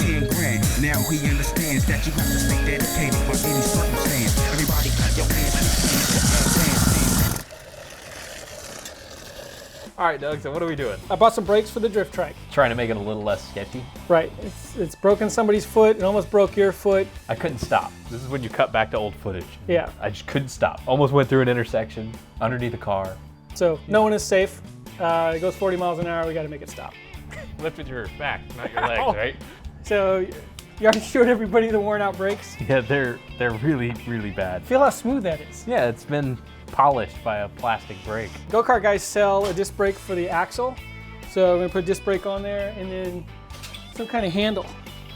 10 grand. Now he understands that you have to stay dedicated for any circumstance. Everybody clap your hands. All right, Doug, so what are we doing? I bought some brakes for the Drift Trike. Trying to make it a little less sketchy. Right, it's broken somebody's foot, it almost broke your foot. I couldn't stop. This is when you cut back to old footage. Yeah. I just couldn't stop. Almost went through an intersection, underneath a car. So no one is safe. It goes 40 miles an hour, we gotta make it stop. Lift with your back, not your legs, right? So you already showed everybody the worn out brakes. Yeah, they're really, really bad. Feel how smooth that is. Yeah, it's been polished by a plastic brake. Go-kart guys sell a disc brake for the axle. So I'm gonna put a disc brake on there and then some kind of handle.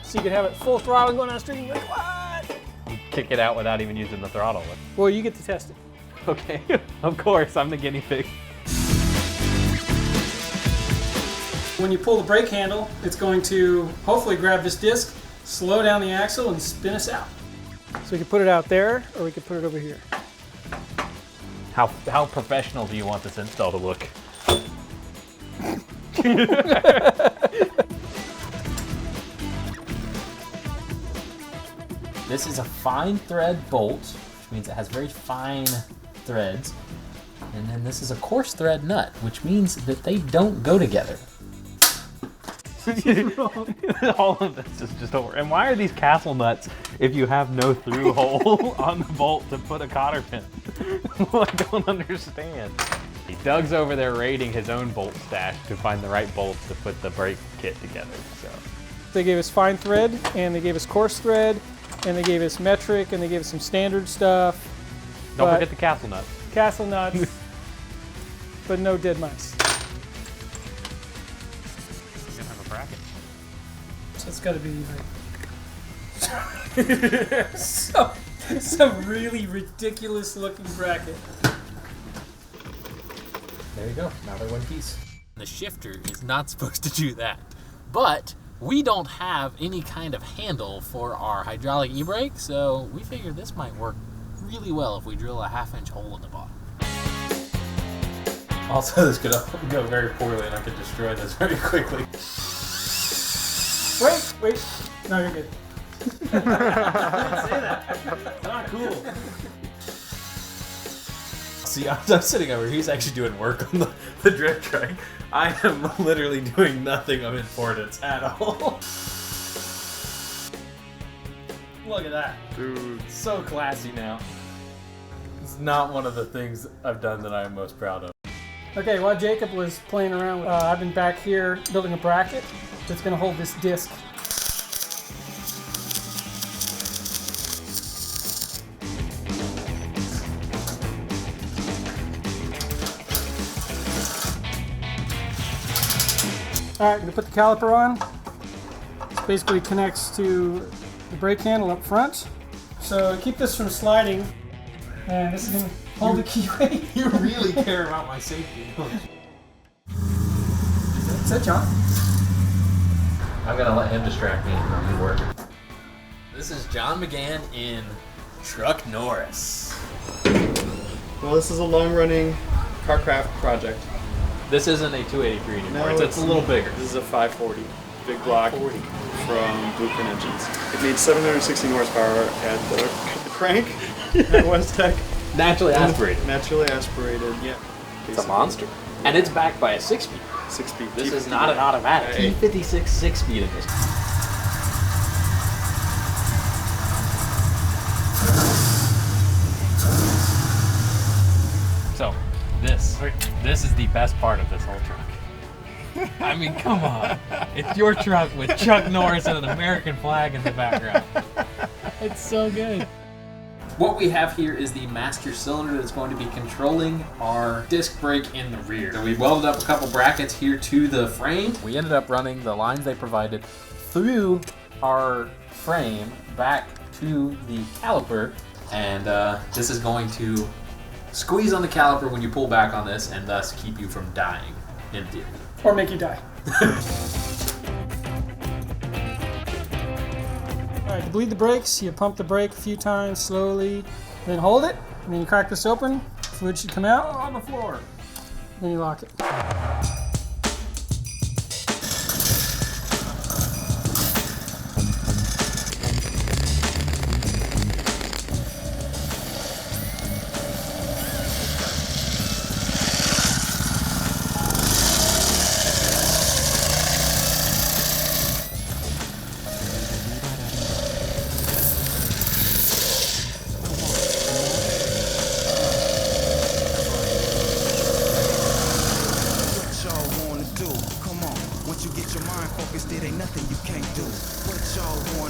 So you can have it full throttle and going down the street and be like, what? You kick it out without even using the throttle. Well, you get to test it. Okay, of course, I'm the guinea pig. When you pull the brake handle, it's going to hopefully grab this disc, slow down the axle, and spin us out. So we can put it out there, or we can put it over here. How professional do you want this install to look? This is a fine thread bolt, which means it has very fine threads. And then this is a coarse thread nut, which means that they don't go together. All of this is just over. And why are these castle nuts if you have no through hole on the bolt to put a cotter pin? Well, I don't understand. Doug's over there raiding his own bolt stash to find the right bolts to put the brake kit together. So they gave us fine thread, and they gave us coarse thread, and they gave us metric, and they gave us some standard stuff. Don't forget the castle nuts. Castle nuts, but no dead mice. You're gonna have a bracket. So it's got to be like some really ridiculous looking bracket. There you go. Now they're one piece. The shifter is not supposed to do that, but we don't have any kind of handle for our hydraulic e-brake, so we figured this might work really well if we drill a 1/2-inch hole in the bottom. Also, this could go very poorly and I could destroy this very quickly. Wait. No, you're good. I didn't say that. It's not cool. See, I'm sitting over here. He's actually doing work on the Drift Trike. I am literally doing nothing of importance at all. Look at that. Dude. So classy now. It's not one of the things I've done that I am most proud of. Okay, while Jacob was playing around, I've been back here building a bracket that's going to hold this disc. All right, I'm gonna put the caliper on. This basically connects to the brake handle up front. So to keep this from sliding, and this is gonna hold the keyway. You really care about my safety, don't you? That's it, John. I'm gonna let him distract me from his work. This is John McGann in Truck Norris. Well, this is a long-running carcraft project. This isn't a 283 anymore. No, it's a little bigger. This is a 540, big block from Blueprint Engines. It needs 716 horsepower at the crank at West Tech. Naturally aspirated. Naturally aspirated, yeah. It's a monster. And it's backed by a 6-speed. 6-speed. This is not an automatic. T56 6-speed in this. So, this is the best part of this whole truck. I mean, come on. It's your truck with Chuck Norris and an American flag in the background. It's so good. What we have here is the master cylinder that's going to be controlling our disc brake in the rear. So we welded up a couple brackets here to the frame. We ended up running the lines they provided through our frame back to the caliper, and this is going to squeeze on the caliper when you pull back on this and thus keep you from dying in theory. Or make you die. All right, to bleed the brakes, you pump the brake a few times slowly, then hold it, and then you crack this open, fluid should come out. Oh, on the floor. Then you lock it.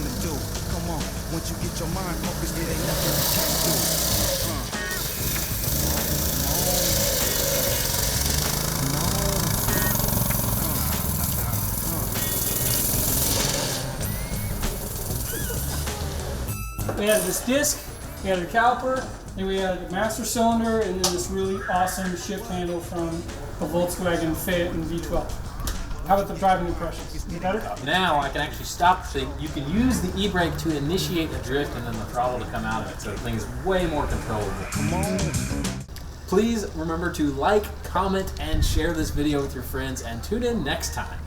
fun to do. Come on, once you get your mind focused, it ain't nothing you can't do. We had this disc, we had a caliper, then we had a master cylinder, and then this really awesome shift handle from the Volkswagen Phaeton V12. How about the driving impressions? Is it better? Now I can actually stop the thing. You can use the e-brake to initiate a drift and then the throttle to come out of it, so the thing is way more controllable. Come on. Please remember to like, comment, and share this video with your friends, and tune in next time.